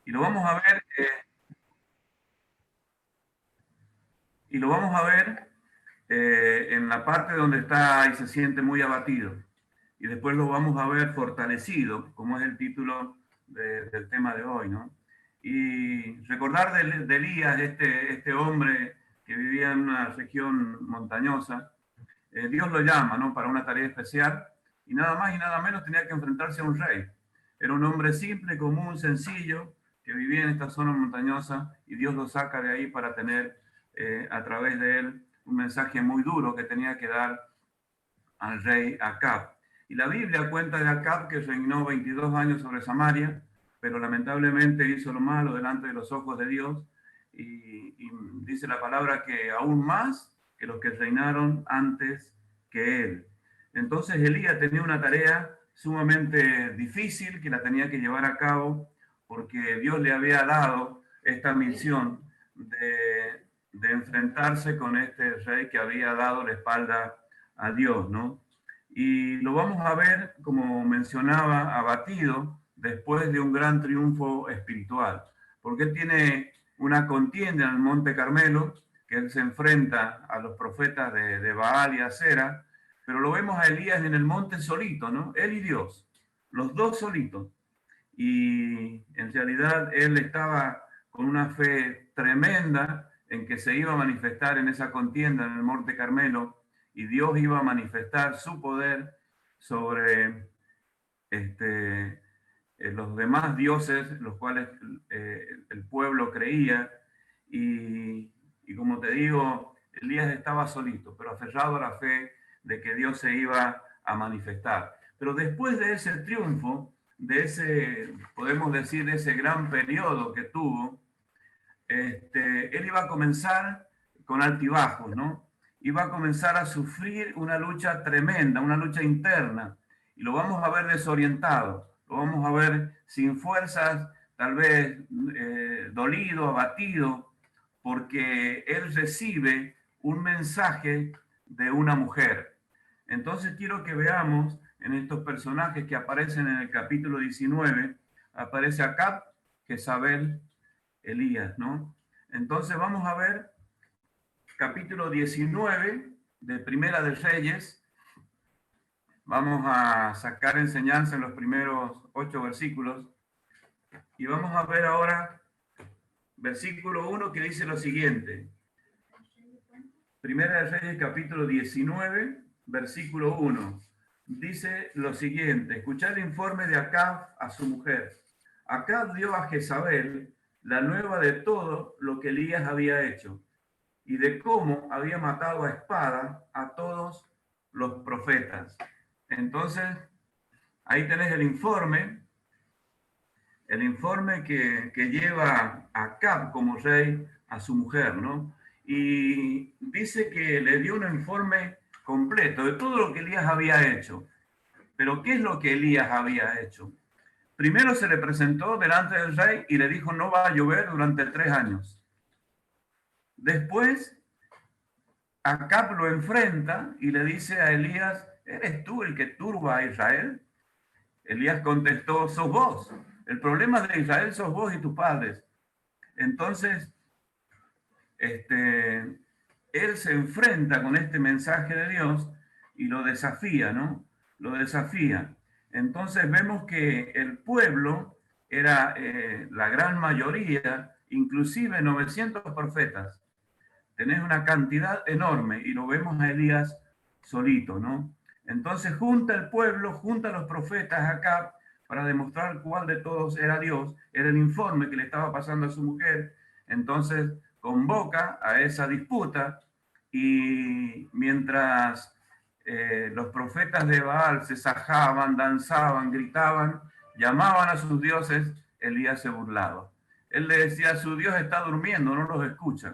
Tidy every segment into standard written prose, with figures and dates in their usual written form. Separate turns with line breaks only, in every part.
Y lo vamos a ver, y lo vamos a ver en la parte donde está y se siente muy abatido. Y después lo vamos a ver fortalecido, como es el título del tema de hoy, ¿no? Y recordar de Elías, este hombre que vivía en una región montañosa, Dios lo llama, ¿no? Para una tarea especial y nada más y nada menos tenía que enfrentarse a un rey. Era un hombre simple, común, sencillo, que vivía en esta zona montañosa y Dios lo saca de ahí para tener a través de él un mensaje muy duro que tenía que dar al rey Acab. Y la Biblia cuenta de Acab que reinó 22 años sobre Samaria, pero lamentablemente hizo lo malo delante de los ojos de Dios y dice la palabra que aún más que los que reinaron antes que él. Entonces Elías tenía una tarea sumamente difícil que la tenía que llevar a cabo porque Dios le había dado esta misión de enfrentarse con este rey que había dado la espalda a Dios, ¿no? Y lo vamos a ver, como mencionaba, abatido después de un gran triunfo espiritual, porque él tiene una contienda en el Monte Carmelo, que él se enfrenta a los profetas de Baal y Acera, pero lo vemos a Elías en el monte solito, ¿no? Él y Dios, los dos solitos. Y en realidad él estaba con una fe tremenda en que se iba a manifestar en esa contienda en el Monte Carmelo y Dios iba a manifestar su poder sobre los demás dioses, los cuales el pueblo creía. Y como te digo, Elías estaba solito, pero aferrado a la fe de que Dios se iba a manifestar. Pero después de ese triunfo, de ese, podemos decir, de ese gran periodo que tuvo, él iba a comenzar con altibajos, ¿no? Iba a comenzar a sufrir una lucha tremenda, una lucha interna, y lo vamos a ver desorientado, lo vamos a ver sin fuerzas, tal vez dolido, abatido, porque él recibe un mensaje de una mujer. Entonces quiero que veamos en estos personajes que aparecen en el capítulo 19, aparece Acab, Jezabel, Elías, ¿no? Entonces vamos a ver capítulo 19 de Primera de Reyes. Vamos a sacar enseñanza en los primeros 8 versículos y vamos a ver ahora versículo 1 que dice lo siguiente. Primera de Reyes capítulo 19, versículo 1. Dice lo siguiente, escuchad el informe de Acab a su mujer. Acab dio a Jezabel la nueva de todo lo que Elías había hecho y de cómo había matado a espada a todos los profetas. Entonces, ahí tenés el informe que lleva a Acab como rey a su mujer, ¿no? Y dice que le dio un informe completo de todo lo que Elías había hecho. Pero ¿qué es lo que Elías había hecho? Primero se le presentó delante del rey y le dijo, no va a llover durante 3 años. Después Acab lo enfrenta y le dice a Elías, ¿eres tú el que turba a Israel? Elías contestó, sos vos. El problema de Israel sos vos y tus padres. Entonces, él se enfrenta con este mensaje de Dios y lo desafía, ¿no? Lo desafía. Entonces vemos que el pueblo era la gran mayoría, inclusive 900 profetas. Tenés una cantidad enorme y lo vemos a Elías solito, ¿no? Entonces junta el pueblo, junta a los profetas acá para demostrar cuál de todos era Dios, era el informe que le estaba pasando a su mujer, entonces convoca a esa disputa y mientras los profetas de Baal se sajaban, danzaban, gritaban, llamaban a sus dioses, Elías se burlaba. Él le decía, su Dios está durmiendo, no los escucha,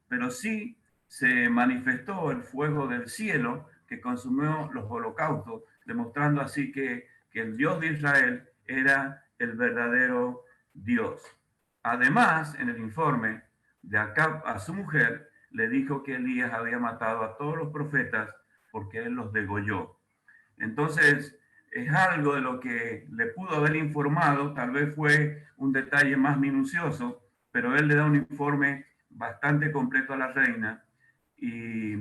pero sí se manifestó el fuego del cielo que consumió los holocaustos, demostrando así que el Dios de Israel era el verdadero Dios. Además, en el informe de Acab a su mujer, le dijo que Elías había matado a todos los profetas porque él los degolló. Entonces, es algo de lo que le pudo haber informado, tal vez fue un detalle más minucioso, pero él le da un informe bastante completo a la reina y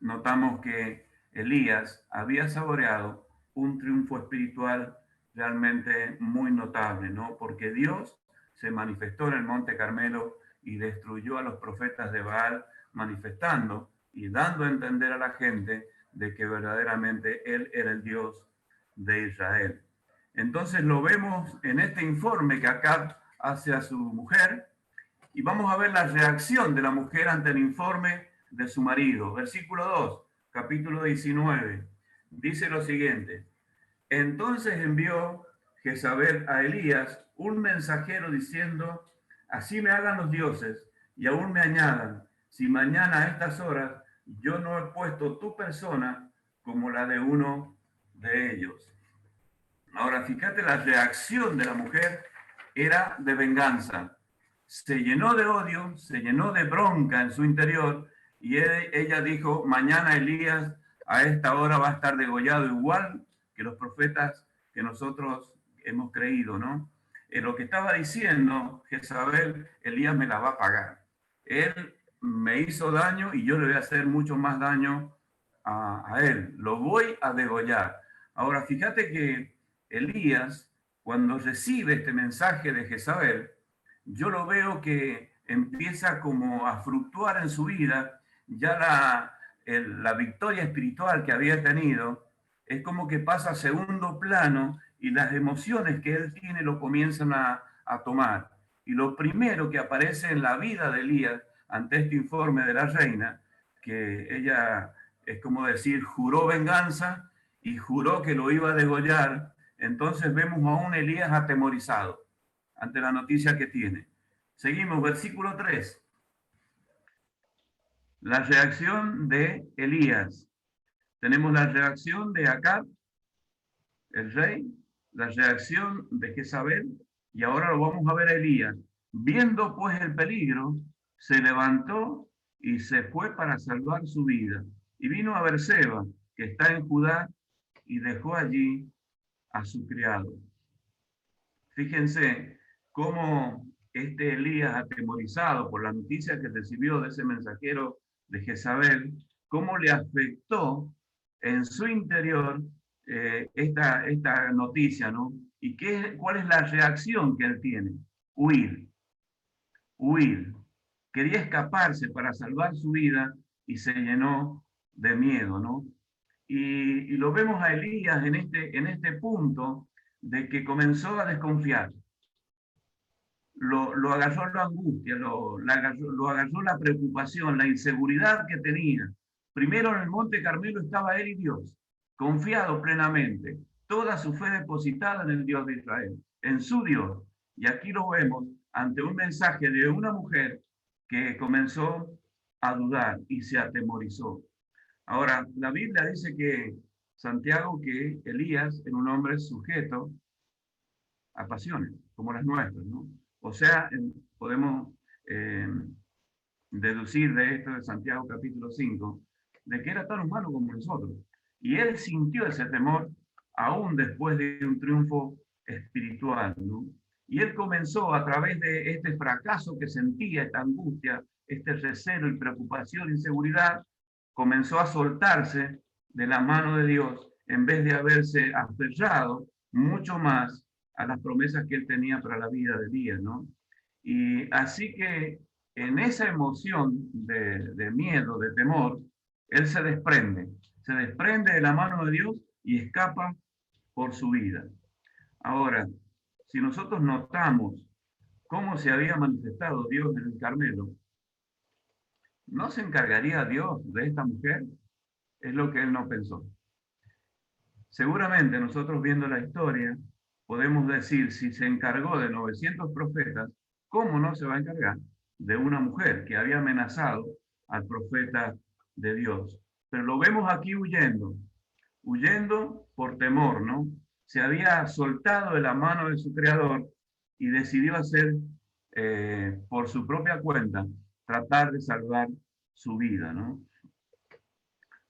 notamos que Elías había saboreado un triunfo espiritual realmente muy notable, ¿no? Porque Dios se manifestó en el Monte Carmelo y destruyó a los profetas de Baal, manifestando y dando a entender a la gente de que verdaderamente Él era el Dios de Israel. Entonces lo vemos en este informe que Acab hace a su mujer, y vamos a ver la reacción de la mujer ante el informe de su marido. Versículo 2, capítulo 19. Dice lo siguiente: entonces envió Jezabel a Elías un mensajero diciendo: así me hagan los dioses y aún me añadan, si mañana a estas horas yo no he puesto tu persona como la de uno de ellos. Ahora, fíjate, la reacción de la mujer era de venganza. Se llenó de odio, se llenó de bronca en su interior, y ella dijo: mañana Elías a esta hora va a estar degollado igual que los profetas que nosotros hemos creído, ¿no? Lo que estaba diciendo Jezabel: Elías me la va a pagar. Él me hizo daño y yo le voy a hacer mucho más daño a él. Lo voy a degollar. Ahora, fíjate que Elías, cuando recibe este mensaje de Jezabel, yo lo veo que empieza como a fluctuar en su vida. Ya la victoria espiritual que había tenido es como que pasa a segundo plano, y las emociones que él tiene lo comienzan a tomar. Y lo primero que aparece en la vida de Elías ante este informe de la reina, que ella, es como decir, juró venganza y juró que lo iba a degollar. Entonces vemos a un Elías atemorizado ante la noticia que tiene. Seguimos, versículo 3. La reacción de Elías. Tenemos la reacción de Acab, el rey, la reacción de Jezabel, y ahora lo vamos a ver a Elías. Viendo pues el peligro, se levantó y se fue para salvar su vida. Y vino a Berseba, que está en Judá, y dejó allí a su criado. Fíjense cómo este Elías, atemorizado por la noticia que recibió de ese mensajero de Jezabel, cómo le afectó en su interior esta noticia, ¿no? ¿Y cuál es la reacción que él tiene? Huir, huir. Quería escaparse para salvar su vida y se llenó de miedo, ¿no? Y lo vemos a Elías en este punto de que comenzó a desconfiar. Lo agarró la angustia, lo agarró la preocupación, la inseguridad que tenía. Primero en el Monte Carmelo estaba él y Dios, confiado plenamente, toda su fe depositada en el Dios de Israel, en su Dios. Y aquí lo vemos ante un mensaje de una mujer que comenzó a dudar y se atemorizó. Ahora, la Biblia dice que Santiago, que Elías era un hombre sujeto a pasiones, como las nuestras, ¿no? O sea, podemos eh, deducir de esto de Santiago capítulo 5, de que era tan humano como nosotros. Y él sintió ese temor aún después de un triunfo espiritual, ¿no? Y él comenzó a través de este fracaso que sentía, esta angustia, este recelo y preocupación, inseguridad, comenzó a soltarse de la mano de Dios en vez de haberse aferrado mucho más a las promesas que él tenía para la vida de Elías, ¿no? Y así que en esa emoción de miedo, de temor, él se desprende de la mano de Dios y escapa por su vida. Ahora, si nosotros notamos cómo se había manifestado Dios en el Carmelo, ¿no se encargaría Dios de esta mujer? Es lo que él no pensó. Seguramente nosotros, viendo la historia, podemos decir, si se encargó de 900 profetas, ¿cómo no se va a encargar de una mujer que había amenazado al profeta de Dios? Pero lo vemos aquí huyendo por temor, ¿no? Se había soltado de la mano de su creador y decidió hacer por su propia cuenta, tratar de salvar su vida, ¿no?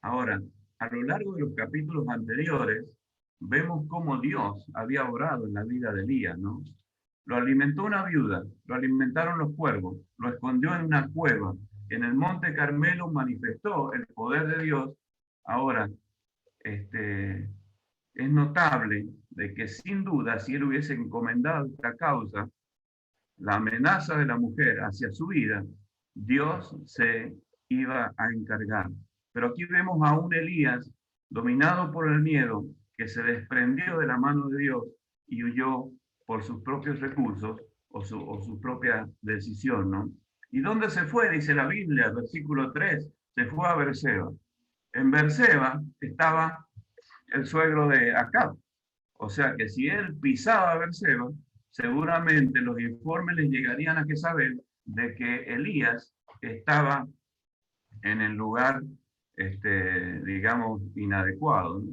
Ahora, a lo largo de los capítulos anteriores, vemos cómo Dios había obrado en la vida de Elías, ¿no? Lo alimentó una viuda, lo alimentaron los cuervos, lo escondió en una cueva. En el monte Carmelo manifestó el poder de Dios. Ahora, este, es notable de que sin duda, si él hubiese encomendado esta causa, la amenaza de la mujer hacia su vida, Dios se iba a encargar. Pero aquí vemos a un Elías dominado por el miedo, que se desprendió de la mano de Dios y huyó por sus propios recursos o su propia decisión, ¿no? ¿Y dónde se fue? Dice la Biblia, versículo 3, se fue a Berseba. En Berseba estaba el suegro de Acab. O sea que si él pisaba Berseba, seguramente los informes les llegarían a Jezabel de que Elías estaba en el lugar, digamos, inadecuado, ¿no?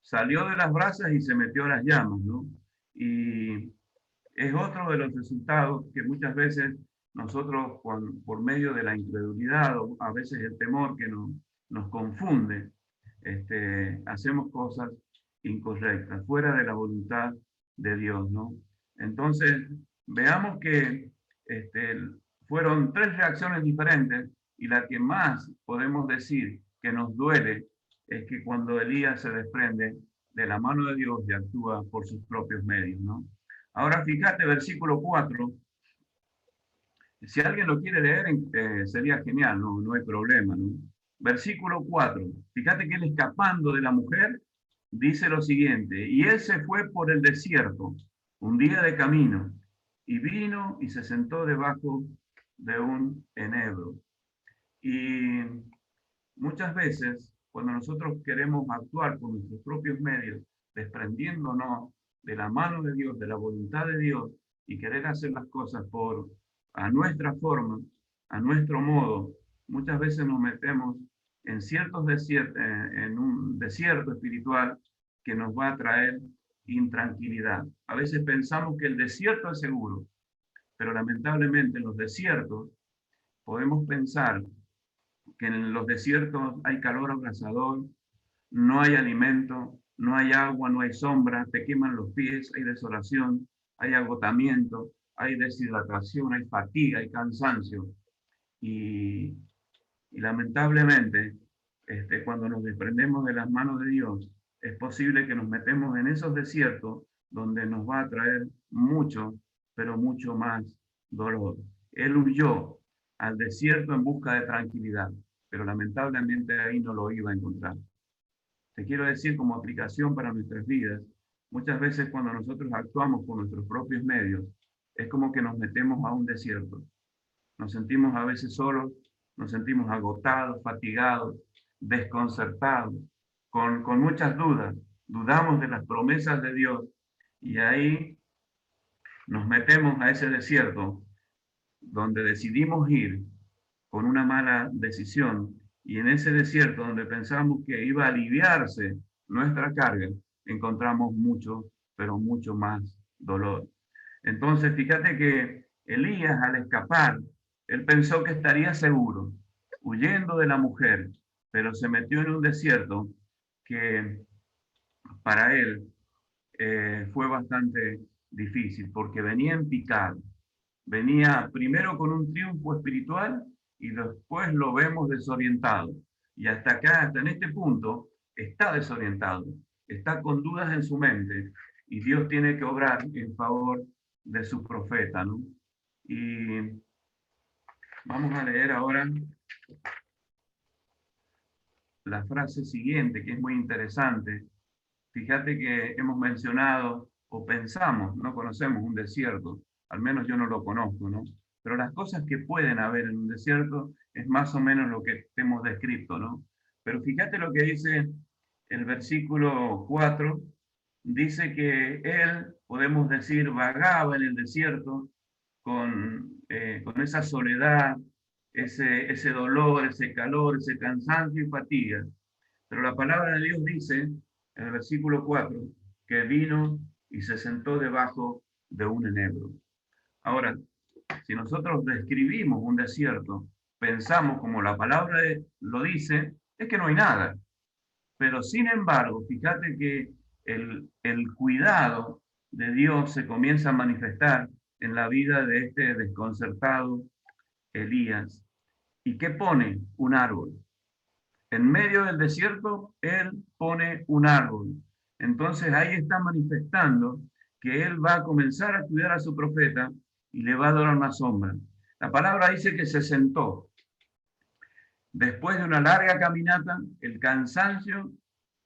Salió de las brasas y se metió a las llamas, ¿no? Y es otro de los resultados que muchas veces nosotros, por medio de la incredulidad o a veces el temor que nos confunde, hacemos cosas incorrectas, fuera de la voluntad de Dios, ¿no? Entonces, veamos que este, fueron tres reacciones diferentes y la que más podemos decir que nos duele es que cuando Elías se desprende de la mano de Dios y actúa por sus propios medios, ¿no? Ahora fíjate, versículo 4. Si alguien lo quiere leer, sería genial, no hay problema, ¿no? Versículo 4. Fíjate que él escapando de la mujer, dice lo siguiente, y él se fue por el desierto, un día de camino, y vino y se sentó debajo de un enebro. Y muchas veces, cuando nosotros queremos actuar con nuestros propios medios, desprendiéndonos de la mano de Dios, de la voluntad de Dios, y querer hacer las cosas a nuestra forma, a nuestro modo, muchas veces nos metemos en ciertos desiertos, en un desierto espiritual que nos va a traer intranquilidad. A veces pensamos que el desierto es seguro, pero lamentablemente en los desiertos podemos pensar que en los desiertos hay calor abrasador, no hay alimento, no hay agua, no hay sombra, te queman los pies, hay desolación, hay agotamiento, hay deshidratación, hay fatiga, hay cansancio. Y, y lamentablemente, cuando nos desprendemos de las manos de Dios, es posible que nos metemos en esos desiertos donde nos va a traer mucho, pero mucho más dolor. Él huyó al desierto en busca de tranquilidad, pero lamentablemente ahí no lo iba a encontrar. Te quiero decir como aplicación para nuestras vidas, muchas veces cuando nosotros actuamos con nuestros propios medios, es como que nos metemos a un desierto. Nos sentimos a veces solos, nos sentimos agotados, fatigados, desconcertados, con muchas dudas. Dudamos de las promesas de Dios y ahí nos metemos a ese desierto donde decidimos ir con una mala decisión y en ese desierto donde pensamos que iba a aliviarse nuestra carga, encontramos mucho, pero mucho más dolor. Entonces, fíjate que Elías al escapar, él pensó que estaría seguro, huyendo de la mujer, pero se metió en un desierto que para él fue bastante difícil, porque venía en picado. Venía primero con un triunfo espiritual y después lo vemos desorientado. Y hasta acá, hasta en este punto, está desorientado, está con dudas en su mente y Dios tiene que obrar en favor de su profeta, ¿no? Y vamos a leer ahora la frase siguiente, que es muy interesante. Fíjate que hemos mencionado o pensamos, no conocemos un desierto, al menos yo no lo conozco, ¿no? Pero las cosas que pueden haber en un desierto es más o menos lo que hemos descrito, ¿no? Pero fíjate lo que dice el versículo 4, dice que él, podemos decir, vagaba en el desierto con esa soledad, ese dolor, ese calor, ese cansancio y fatiga. Pero la palabra de Dios dice, en el versículo 4, que vino y se sentó debajo de un enebro. Ahora, si nosotros describimos un desierto, pensamos como la palabra lo dice, es que no hay nada. Pero sin embargo, fíjate que el cuidado de Dios se comienza a manifestar en la vida de este desconcertado Elías. ¿Y qué pone? Un árbol. En medio del desierto, él pone un árbol. Entonces ahí está manifestando que él va a comenzar a cuidar a su profeta y le va a dar una sombra. La palabra dice que se sentó. Después de una larga caminata, el cansancio,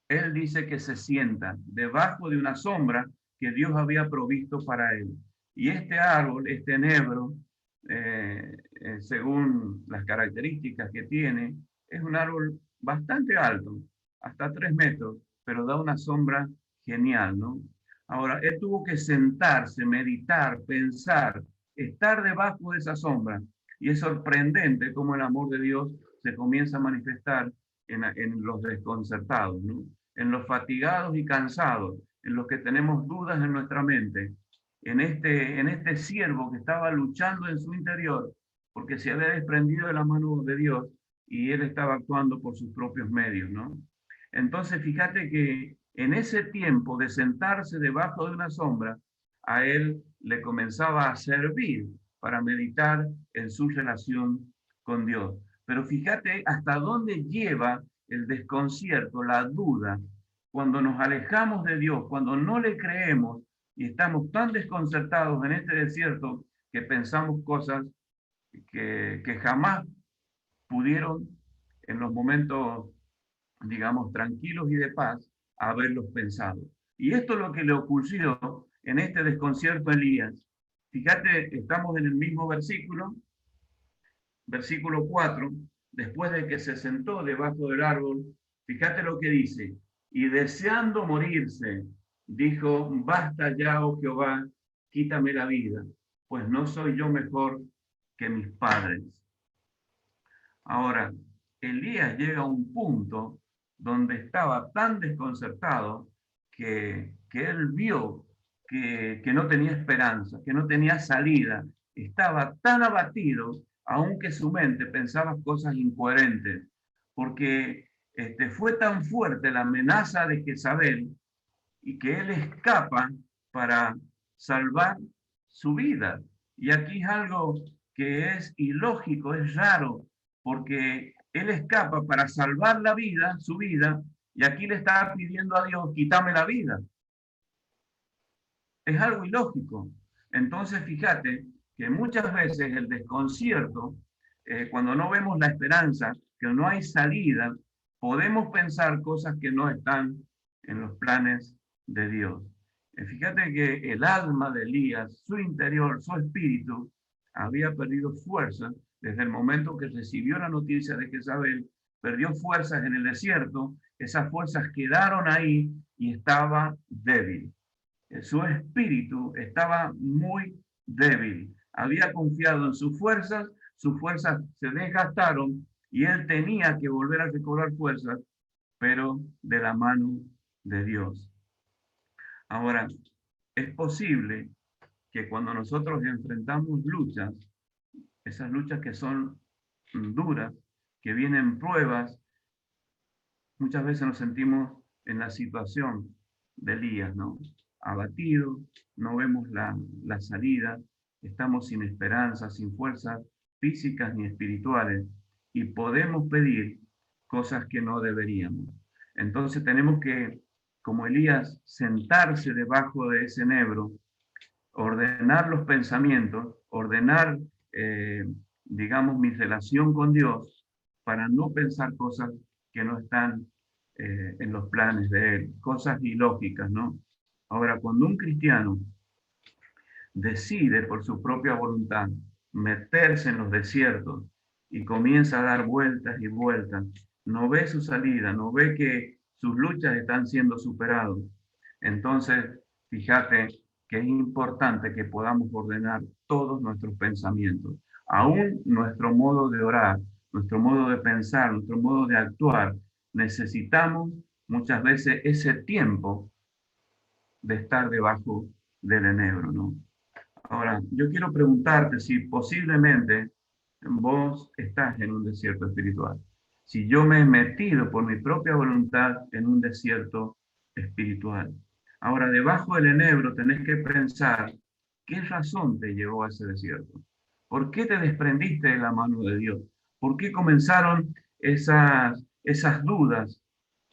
él dice que se sienta debajo de una sombra que Dios había provisto para él. Y este árbol, este enebro, según las características que tiene, es un árbol bastante alto, hasta 3 metros, pero da una sombra genial, ¿no? Ahora, él tuvo que sentarse, meditar, pensar, estar debajo de esa sombra. Y es sorprendente cómo el amor de Dios se comienza a manifestar en los desconcertados, ¿no? En los fatigados y cansados, en los que tenemos dudas en nuestra mente, en este siervo que estaba luchando en su interior, porque se había desprendido de la mano de Dios y él estaba actuando por sus propios medios, ¿no? Entonces, fíjate que en ese tiempo de sentarse debajo de una sombra, a él le comenzaba a servir para meditar en su relación con Dios. Pero fíjate hasta dónde lleva el desconcierto, la duda, cuando nos alejamos de Dios, cuando no le creemos y estamos tan desconcertados en este desierto que pensamos cosas que jamás pudieron en los momentos, digamos, tranquilos y de paz, haberlos pensado. Y esto es lo que le ocurrió en este desconcierto a Elías. Fíjate, estamos en el mismo versículo, versículo 4, después de que se sentó debajo del árbol, fíjate lo que dice, y deseando morirse, dijo, basta ya, oh Jehová, quítame la vida, pues no soy yo mejor que mis padres. Ahora, Elías llega a un punto donde estaba tan desconcertado que él vio que no tenía esperanza, que no tenía salida, estaba tan abatido, aunque su mente pensaba cosas incoherentes, porque fue tan fuerte la amenaza de Jezabel y que él escapa para salvar su vida. Y aquí es algo que es ilógico, es raro, porque él escapa para salvar la vida, su vida, y aquí le está pidiendo a Dios, quítame la vida. Es algo ilógico. Entonces, fíjate que muchas veces el desconcierto, cuando no vemos la esperanza, que no hay salida, podemos pensar cosas que no están en los planes de Dios. Fíjate que el alma de Elías, su interior, su espíritu, había perdido fuerzas desde el momento que recibió la noticia de Jezabel, perdió fuerzas en el desierto, esas fuerzas quedaron ahí y estaba débil. Su espíritu estaba muy débil. Había confiado en sus fuerzas se desgastaron y él tenía que volver a recobrar fuerzas, pero de la mano de Dios. Ahora, es posible que cuando nosotros enfrentamos luchas, esas luchas que son duras, que vienen pruebas, muchas veces nos sentimos en la situación de Elías, ¿no? Abatido, no vemos la salida, estamos sin esperanza, sin fuerzas físicas ni espirituales y podemos pedir cosas que no deberíamos. Entonces tenemos que, como Elías, sentarse debajo de ese enebro, ordenar los pensamientos, ordenar, digamos, mi relación con Dios para no pensar cosas que no están en los planes de Él, cosas ilógicas, ¿no? Ahora, cuando un cristiano decide por su propia voluntad meterse en los desiertos y comienza a dar vueltas y vueltas, no ve su salida, no ve que sus luchas están siendo superadas. Entonces, fíjate que es importante que podamos ordenar todos nuestros pensamientos, aún nuestro modo de orar, nuestro modo de pensar, nuestro modo de actuar. Necesitamos muchas veces ese tiempo de estar debajo del enebro, ¿no? Ahora, yo quiero preguntarte si posiblemente vos estás en un desierto espiritual. Si yo me he metido por mi propia voluntad en un desierto espiritual. Ahora, debajo del enebro tenés que pensar qué razón te llevó a ese desierto. ¿Por qué te desprendiste de la mano de Dios? ¿Por qué comenzaron esas dudas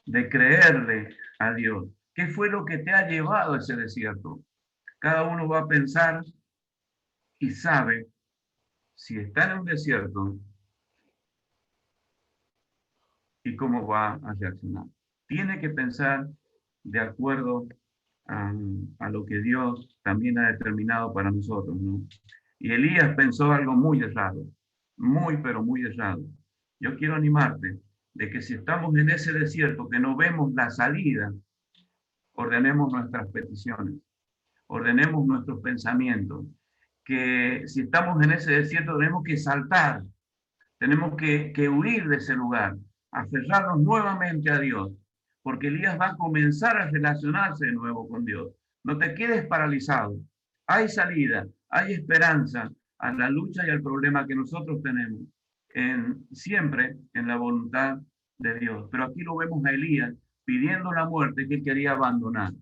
de creerle a Dios? ¿Qué fue lo que te ha llevado a ese desierto? Cada uno va a pensar y sabe si está en un desierto y cómo va a reaccionar. Tiene que pensar de acuerdo a lo que Dios también ha determinado para nosotros, ¿no? Y Elías pensó algo muy errado, muy, pero muy errado. Yo quiero animarte de que si estamos en ese desierto que no vemos la salida, ordenemos nuestras peticiones, ordenemos nuestros pensamientos, que si estamos en ese desierto tenemos que saltar, tenemos que huir de ese lugar, aferrarnos nuevamente a Dios, porque Elías va a comenzar a relacionarse de nuevo con Dios. No te quedes paralizado. Hay salida, hay esperanza a la lucha y al problema que nosotros tenemos, siempre en la voluntad de Dios. Pero aquí lo vemos a Elías pidiendo la muerte que él quería abandonar.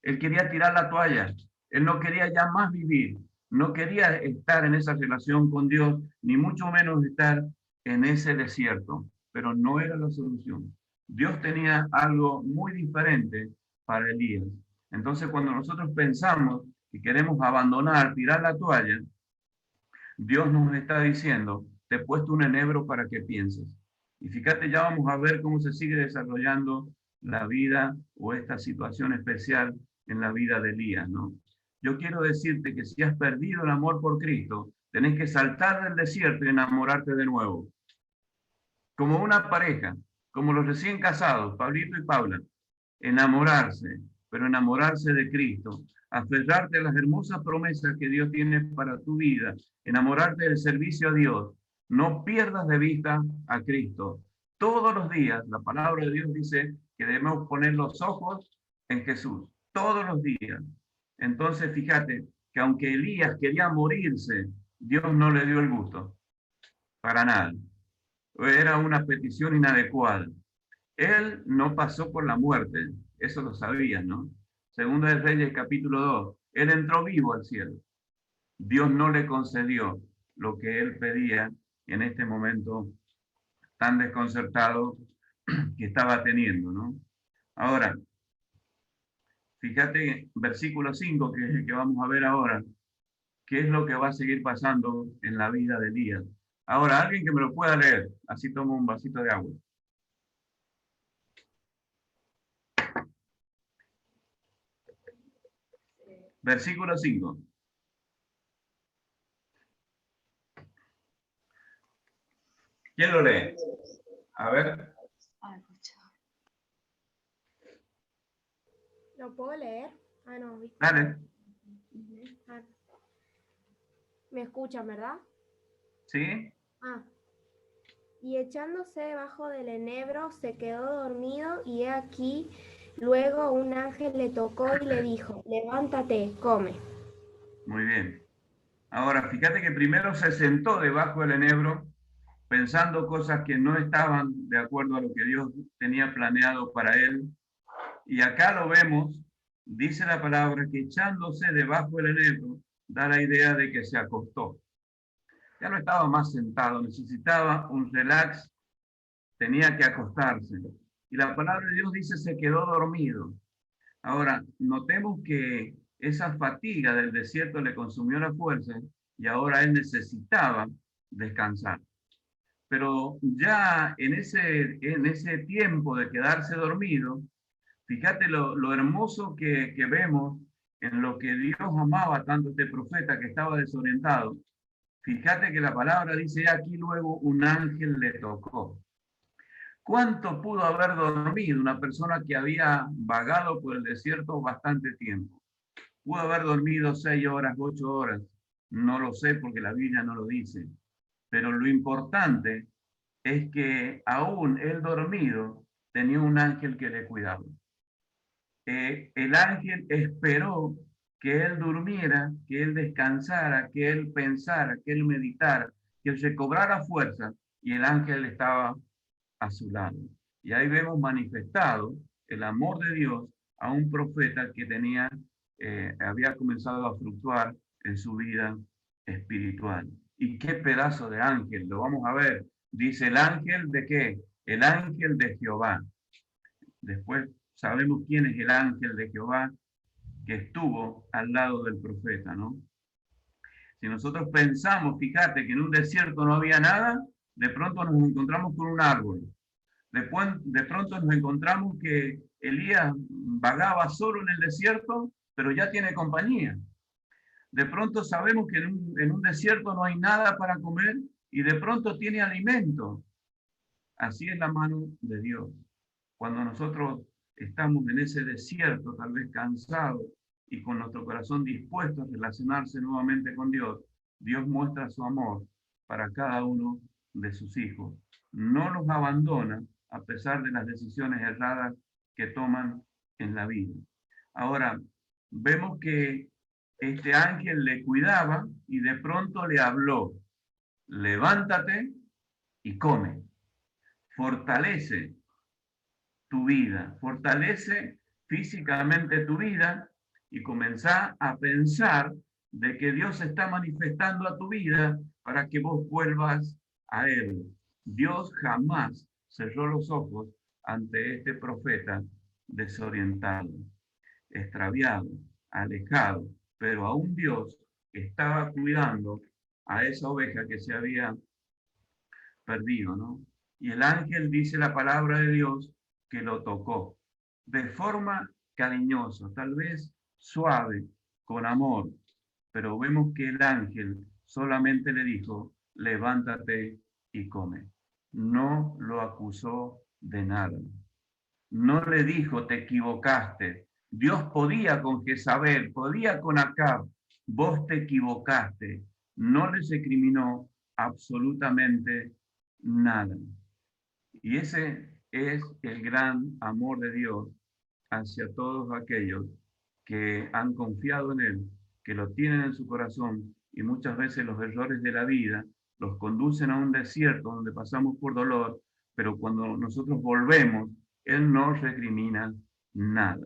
Él quería tirar la toalla. Él no quería ya más vivir. No quería estar en esa relación con Dios, ni mucho menos estar en ese desierto. Pero no era la solución. Dios tenía algo muy diferente para Elías. Entonces, cuando nosotros pensamos que queremos abandonar, tirar la toalla, Dios nos está diciendo, te he puesto un enebro para que pienses. Y fíjate, ya vamos a ver cómo se sigue desarrollando la vida o esta situación especial en la vida de Elías, ¿no? Yo quiero decirte que si has perdido el amor por Cristo, tenés que saltar del desierto y enamorarte de nuevo. Como una pareja, como los recién casados, Pablito y Paula, enamorarse, pero enamorarse de Cristo, aferrarte a las hermosas promesas que Dios tiene para tu vida, enamorarte del servicio a Dios. No pierdas de vista a Cristo. Todos los días, la palabra de Dios dice que debemos poner los ojos en Jesús, todos los días. Entonces, fíjate que aunque Elías quería morirse, Dios no le dio el gusto, para nada. Era una petición inadecuada. Él no pasó por la muerte, eso lo sabías, ¿no? Segunda de Reyes, capítulo 2. Él entró vivo al cielo. Dios no le concedió lo que él pedía en este momento tan desconcertado que estaba teniendo, ¿no? Ahora, fíjate, versículo 5, que es el que vamos a ver ahora, qué es lo que va a seguir pasando en la vida de Elías. Ahora, alguien que me lo pueda leer, así tomo un vasito de agua. Versículo 5. ¿Quién lo lee? A ver.
¿Lo puedo leer? Ah, no, ¿viste?
Dale.
Ah. ¿Me escuchan, verdad?
¿Sí?
Ah. Y echándose debajo del enebro, se quedó dormido, y he aquí, luego un ángel le tocó y le dijo, levántate, come.
Muy bien. Ahora, fíjate que primero se sentó debajo del enebro pensando cosas que no estaban de acuerdo a lo que Dios tenía planeado para él. Y acá lo vemos, dice la palabra que echándose debajo del enebro da la idea de que se acostó. Ya no estaba más sentado, necesitaba un relax, tenía que acostarse. Y la palabra de Dios dice se quedó dormido. Ahora, notemos que esa fatiga del desierto le consumió la fuerza y ahora él necesitaba descansar. Pero ya en ese tiempo de quedarse dormido, fíjate lo hermoso que vemos en lo que Dios amaba tanto a este profeta que estaba desorientado. Fíjate que la palabra dice aquí luego un ángel le tocó. ¿Cuánto pudo haber dormido una persona que había vagado por el desierto bastante tiempo? Pudo haber dormido 6 horas, 8 horas. No lo sé porque la Biblia no lo dice. Pero lo importante es que aún él dormido tenía un ángel que le cuidaba. El ángel esperó que él durmiera, que él descansara, que él pensara, que él meditara, que él recobrara fuerza, y el ángel estaba a su lado. Y ahí vemos manifestado el amor de Dios a un profeta que había comenzado a fluctuar en su vida espiritual. ¿Y qué pedazo de ángel? Lo vamos a ver. Dice el ángel de qué? El ángel de Jehová. Después sabemos quién es el ángel de Jehová que estuvo al lado del profeta, ¿no? Si nosotros pensamos, fíjate, que en un desierto no había nada, de pronto nos encontramos con un árbol. De pronto nos encontramos que Elías vagaba solo en el desierto, pero ya tiene compañía. De pronto sabemos que en un desierto no hay nada para comer y de pronto tiene alimento. Así es la mano de Dios. Cuando nosotros estamos en ese desierto, tal vez cansados y con nuestro corazón dispuesto a relacionarse nuevamente con Dios, Dios muestra su amor para cada uno de sus hijos. No los abandona a pesar de las decisiones erradas que toman en la vida. Ahora, vemos que este ángel le cuidaba y de pronto le habló: levántate y come. Fortalece tu vida, fortalece físicamente tu vida y comenzá a pensar de que Dios se está manifestando a tu vida para que vos vuelvas a Él. Dios jamás cerró los ojos ante este profeta desorientado, extraviado, alejado, pero aún Dios estaba cuidando a esa oveja que se había perdido, ¿no? Y el ángel, dice la palabra de Dios, que lo tocó de forma cariñosa, tal vez suave, con amor, pero vemos que el ángel solamente le dijo: levántate y come. No lo acusó de nada. No le dijo: te equivocaste. Dios podía con Jezabel, podía con Acab. Vos te equivocaste. No les recriminó absolutamente nada. Y ese es el gran amor de Dios hacia todos aquellos que han confiado en Él, que lo tienen en su corazón, y muchas veces los errores de la vida los conducen a un desierto donde pasamos por dolor, pero cuando nosotros volvemos, Él no recrimina nada.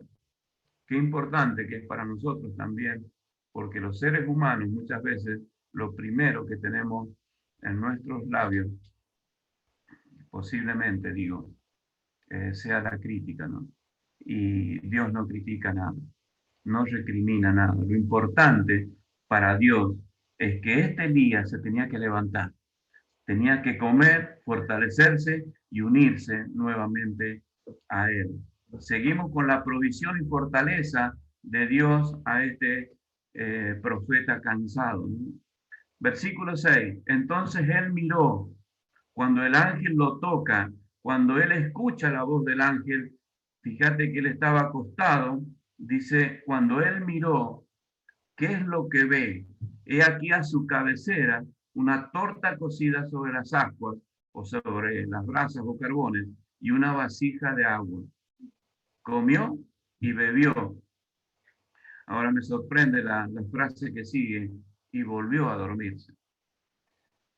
Qué importante que es para nosotros también, porque los seres humanos muchas veces lo primero que tenemos en nuestros labios, posiblemente digo, sea la crítica, ¿no? Y Dios no critica nada, no recrimina nada. Lo importante para Dios es que este Elías se tenía que levantar, tenía que comer, fortalecerse y unirse nuevamente a Él. Seguimos con la provisión y fortaleza de Dios a este profeta cansado, ¿no? Versículo 6. Entonces él miró. Cuando el ángel lo toca, cuando él escucha la voz del ángel, fíjate que él estaba acostado, dice: cuando él miró, ¿qué es lo que ve? He aquí a su cabecera una torta cocida sobre las ascuas, o sobre las brasas o carbones, y una vasija de agua. Comió y bebió. Ahora me sorprende la frase que sigue: y volvió a dormirse.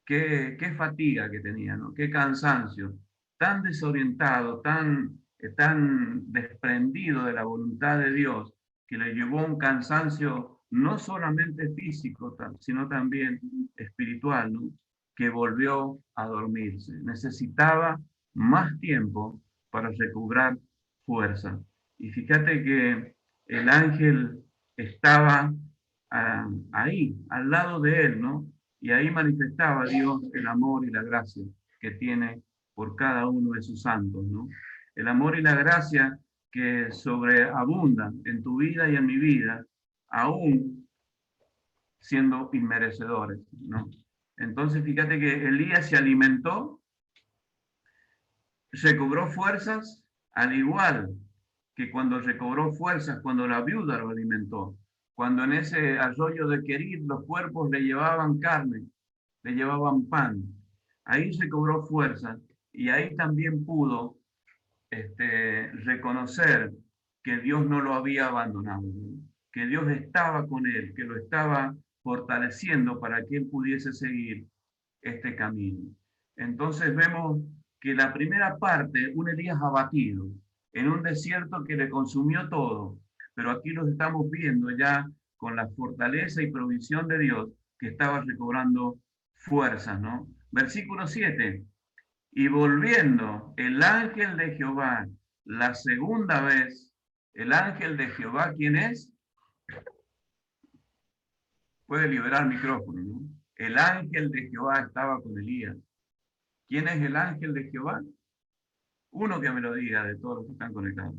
Qué fatiga que tenía, ¿no? Qué cansancio, tan desorientado, tan desprendido de la voluntad de Dios, que le llevó a un cansancio no solamente físico, sino también espiritual, ¿no? Que volvió a dormirse. Necesitaba más tiempo para recobrar fuerza. Y fíjate que el ángel estaba ahí, al lado de él, ¿no? Y ahí manifestaba Dios el amor y la gracia que tiene por cada uno de sus santos, ¿no? El amor y la gracia que sobreabundan en tu vida y en mi vida, aún siendo inmerecedores, ¿no? Entonces, fíjate que Elías se alimentó, recobró fuerzas, al igual que cuando recobró fuerzas, cuando la viuda lo alimentó, cuando en ese arroyo de Querit los cuerpos le llevaban carne, le llevaban pan. Ahí recobró fuerzas y ahí también pudo reconocer que Dios no lo había abandonado, que Dios estaba con él, que lo estaba fortaleciendo para que él pudiese seguir este camino. Entonces vemos que la primera parte, un Elías abatido, en un desierto que le consumió todo. Pero aquí los estamos viendo ya con la fortaleza y provisión de Dios, que estaba recobrando fuerzas, ¿no? Versículo 7. Y volviendo el ángel de Jehová la segunda vez, el ángel de Jehová, ¿quién es? Puede liberar el micrófono, ¿no? El ángel de Jehová estaba con Elías. ¿Quién es el ángel de Jehová? Uno que me lo diga de todos los que están conectados.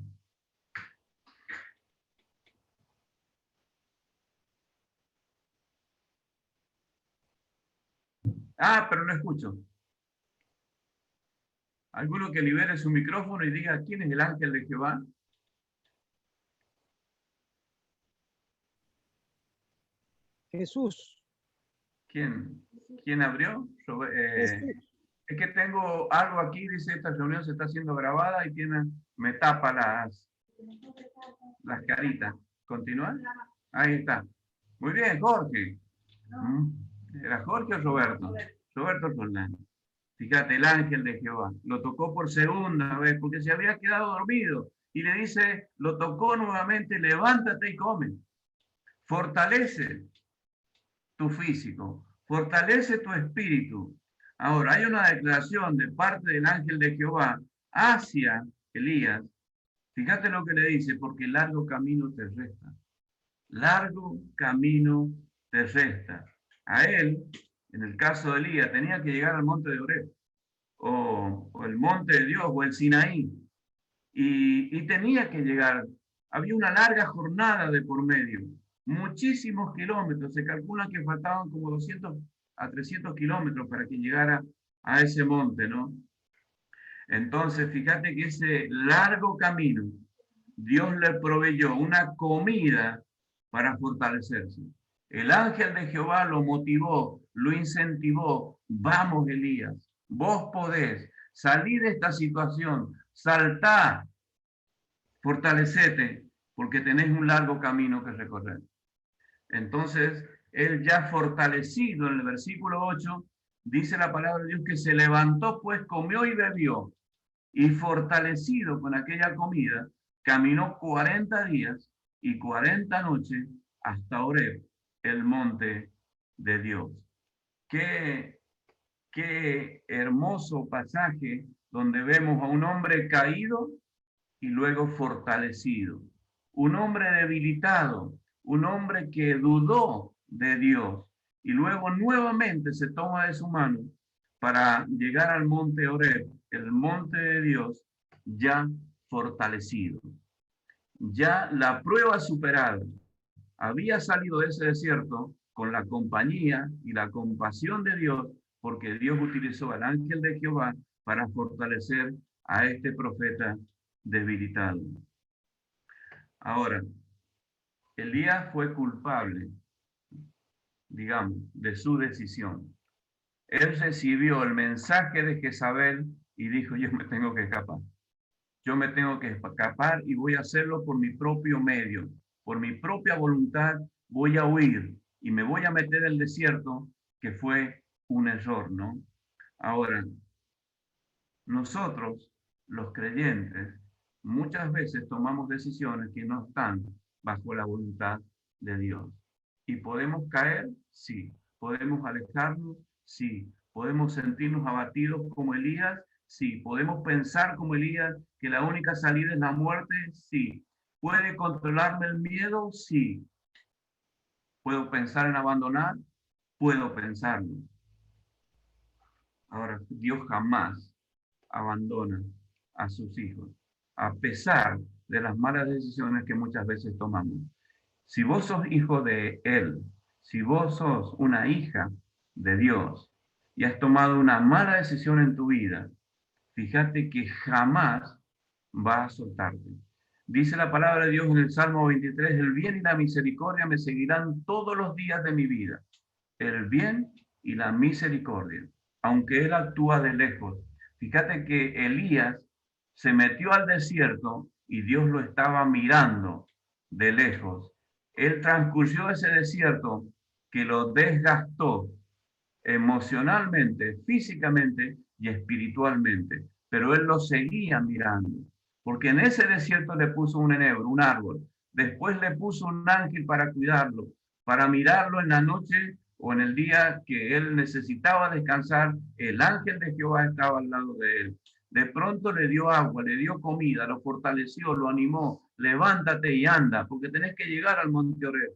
Ah, pero no escucho. Alguno que libere su micrófono y diga, ¿quién es el ángel de Jehová?
Jesús.
¿Quién abrió?
Jesús.
Es que tengo algo aquí, dice, esta reunión se está haciendo grabada y me tapa las caritas. ¿Continúa? Ahí está. Muy bien, Jorge. ¿Era Jorge o Roberto? Roberto Roldán. Fíjate, el ángel de Jehová. Lo tocó por segunda vez porque se había quedado dormido. Y le dice, lo tocó nuevamente, levántate y come. Fortalece tu físico, fortalece tu espíritu. Ahora, hay una declaración de parte del ángel de Jehová hacia Elías. Fíjate lo que le dice, porque largo camino te resta. Largo camino te resta. A él, en el caso de Elías, tenía que llegar al monte de Oreb, o el monte de Dios, o el Sinaí. Y tenía que llegar. Había una larga jornada de por medio. Muchísimos kilómetros. Se calcula que faltaban como 200 a 300 kilómetros para que llegara a ese monte, ¿no? Entonces, fíjate que ese largo camino, Dios le proveyó una comida para fortalecerse. El ángel de Jehová lo motivó, lo incentivó. Vamos, Elías, vos podés salir de esta situación, saltá, fortalecete, porque tenés un largo camino que recorrer. Entonces, él ya fortalecido en el versículo 8, dice la palabra de Dios que se levantó, pues comió y bebió, y fortalecido con aquella comida, caminó 40 días y 40 noches hasta Oreb, el monte de Dios. Qué hermoso pasaje donde vemos a un hombre caído y luego fortalecido. Un hombre debilitado, un hombre que dudó de Dios y luego nuevamente se toma de su mano para llegar al monte Oreb, el monte de Dios, ya fortalecido. Ya la prueba superada. Había salido de ese desierto con la compañía y la compasión de Dios, porque Dios utilizó al ángel de Jehová para fortalecer a este profeta debilitado. Ahora, Elías fue culpable, digamos, de su decisión. Él recibió el mensaje de Jezabel y dijo, yo me tengo que escapar. Yo me tengo que escapar y voy a hacerlo por mi propio medio, por mi propia voluntad, voy a huir y me voy a meter en el desierto, que fue un error, ¿no? Ahora, nosotros, los creyentes, muchas veces tomamos decisiones que no están bajo la voluntad de Dios. ¿Y podemos caer? Sí. ¿Podemos alejarnos? Sí. ¿Podemos sentirnos abatidos como Elías? Sí. ¿Podemos pensar como Elías que la única salida es la muerte? Sí. ¿Puede controlarme el miedo? Sí. ¿Puedo pensar en abandonar? Puedo pensarlo. Ahora, Dios jamás abandona a sus hijos, a pesar de las malas decisiones que muchas veces tomamos. Si vos sos hijo de Él, si vos sos una hija de Dios y has tomado una mala decisión en tu vida, fíjate que jamás va a soltarte. Dice la palabra de Dios en el Salmo 23, el bien y la misericordia me seguirán todos los días de mi vida. El bien y la misericordia, aunque Él actúa de lejos. Fíjate que Elías se metió al desierto y Dios lo estaba mirando de lejos. Él transcurrió ese desierto que lo desgastó emocionalmente, físicamente y espiritualmente, pero él lo seguía mirando. porque en ese desierto le puso un enebro, un árbol. Después le puso un ángel para cuidarlo, para mirarlo en la noche o en el día que él necesitaba descansar. El ángel de Jehová estaba al lado de él. De pronto le dio agua, le dio comida, lo fortaleció, lo animó. Levántate y anda, porque tenés que llegar al monte Oreb.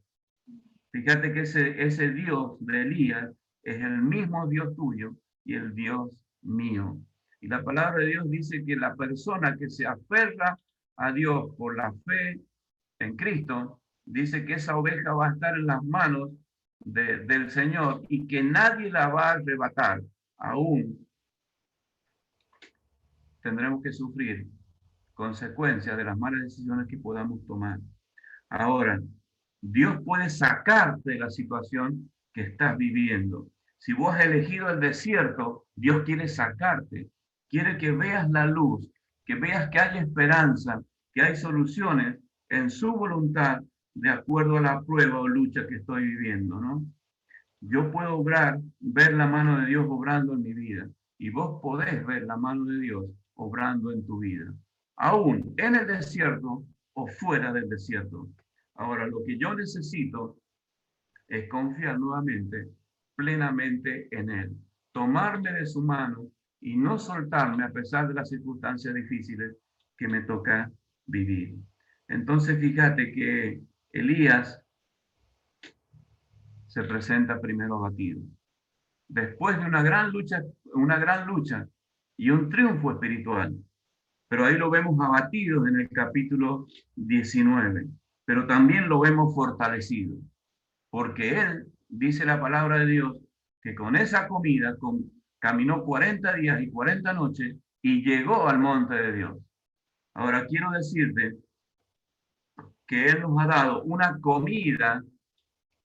Fíjate que ese Dios de Elías es el mismo Dios tuyo y el Dios mío. Y la palabra de Dios dice que la persona que se aferra a Dios por la fe en Cristo, dice que esa oveja va a estar en las manos del Señor y que nadie la va a arrebatar. Aún tendremos que sufrir consecuencias de las malas decisiones que podamos tomar. Ahora, Dios puede sacarte de la situación que estás viviendo. Si vos has elegido el desierto, Dios quiere sacarte. Quiere que veas la luz, que veas que hay esperanza, que hay soluciones en su voluntad de acuerdo a la prueba o lucha que estoy viviendo, ¿no? Yo puedo obrar, ver la mano de Dios obrando en mi vida, y vos podés ver la mano de Dios obrando en tu vida, aún en el desierto o fuera del desierto. Ahora, lo que yo necesito es confiar nuevamente, plenamente en Él, tomarme de su mano y no soltarme a pesar de las circunstancias difíciles que me toca vivir. Entonces, fíjate que Elías se presenta primero abatido. Después de una gran lucha y un triunfo espiritual. Pero ahí lo vemos abatido en el capítulo 19, pero también lo vemos fortalecido, porque él, dice la palabra de Dios, que con esa comida caminó 40 días y 40 noches y llegó al monte de Dios. Ahora quiero decirte que él nos ha dado una comida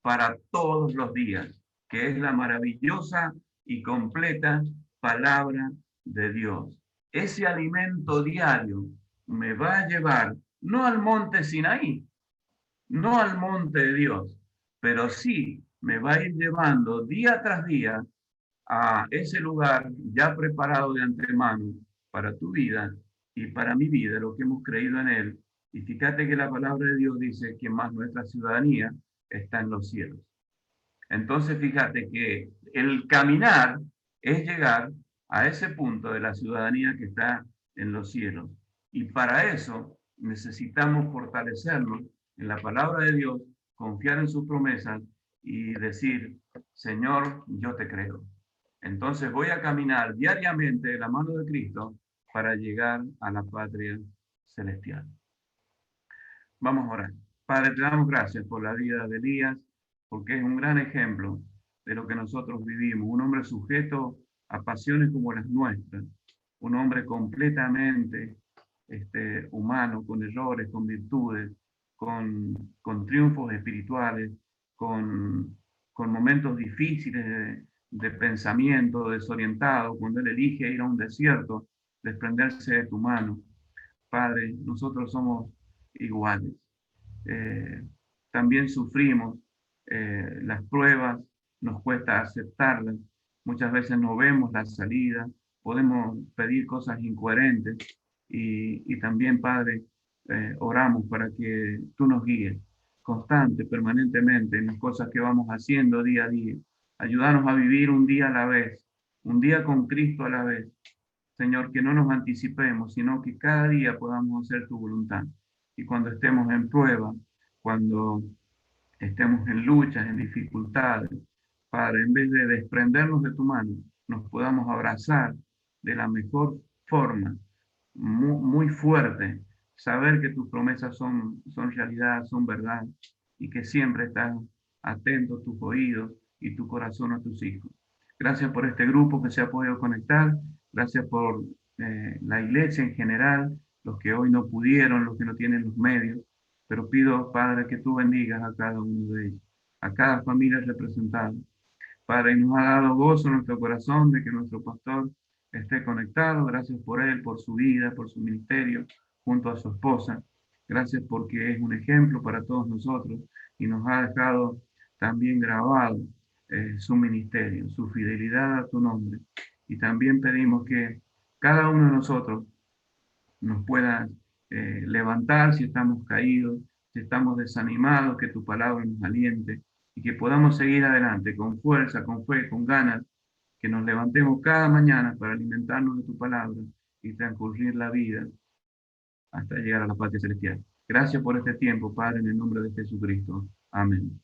para todos los días, que es la maravillosa y completa palabra de Dios. Ese alimento diario me va a llevar no al monte Sinaí, no al monte de Dios, pero sí me va a ir llevando día tras día a ese lugar ya preparado de antemano para tu vida y para mi vida, lo que hemos creído en él. Y fíjate que la palabra de Dios dice que más nuestra ciudadanía está en los cielos. Entonces, fíjate que el caminar es llegar a ese punto de la ciudadanía que está en los cielos. Y para eso necesitamos fortalecernos en la palabra de Dios, confiar en sus promesas y decir, Señor, yo te creo. Entonces voy a caminar diariamente de la mano de Cristo para llegar a la patria celestial. Vamos a orar. Padre, te damos gracias por la vida de Elías, porque es un gran ejemplo de lo que nosotros vivimos. Un hombre sujeto a pasiones como las nuestras. Un hombre completamente humano, con errores, con virtudes, con triunfos espirituales, con momentos difíciles de pensamiento, desorientado, cuando él elige ir a un desierto, desprenderse de tu mano. Padre, nosotros somos iguales. También sufrimos las pruebas, nos cuesta aceptarlas, muchas veces no vemos la salida, podemos pedir cosas incoherentes y también, Padre, oramos para que tú nos guíes constante, permanentemente en las cosas que vamos haciendo día a día. Ayúdanos a vivir un día a la vez, un día con Cristo a la vez. Señor, que no nos anticipemos, sino que cada día podamos hacer tu voluntad. Y cuando estemos en prueba, cuando estemos en luchas, en dificultades, Padre, en vez de desprendernos de tu mano, nos podamos abrazar de la mejor forma, muy fuerte, saber que tus promesas son realidad, son verdad, y que siempre estás atento a tus oídos y tu corazón a tus hijos. Gracias por este grupo que se ha podido conectar, gracias por la iglesia en general, los que hoy no pudieron, los que no tienen los medios, pero pido, Padre, que tú bendigas a cada uno de ellos, a cada familia representada. Padre, nos ha dado gozo en nuestro corazón de que nuestro pastor esté conectado. Gracias por él, por su vida, por su ministerio, junto a su esposa. Gracias porque es un ejemplo para todos nosotros y nos ha dejado también grabado su ministerio, su fidelidad a tu nombre. Y también pedimos que cada uno de nosotros nos pueda levantar si estamos caídos, si estamos desanimados, que tu palabra nos aliente y que podamos seguir adelante con fuerza, con fe, con ganas, que nos levantemos cada mañana para alimentarnos de tu palabra y transcurrir la vida hasta llegar a la patria celestial. Gracias por este tiempo, Padre, en el nombre de Jesucristo. Amén.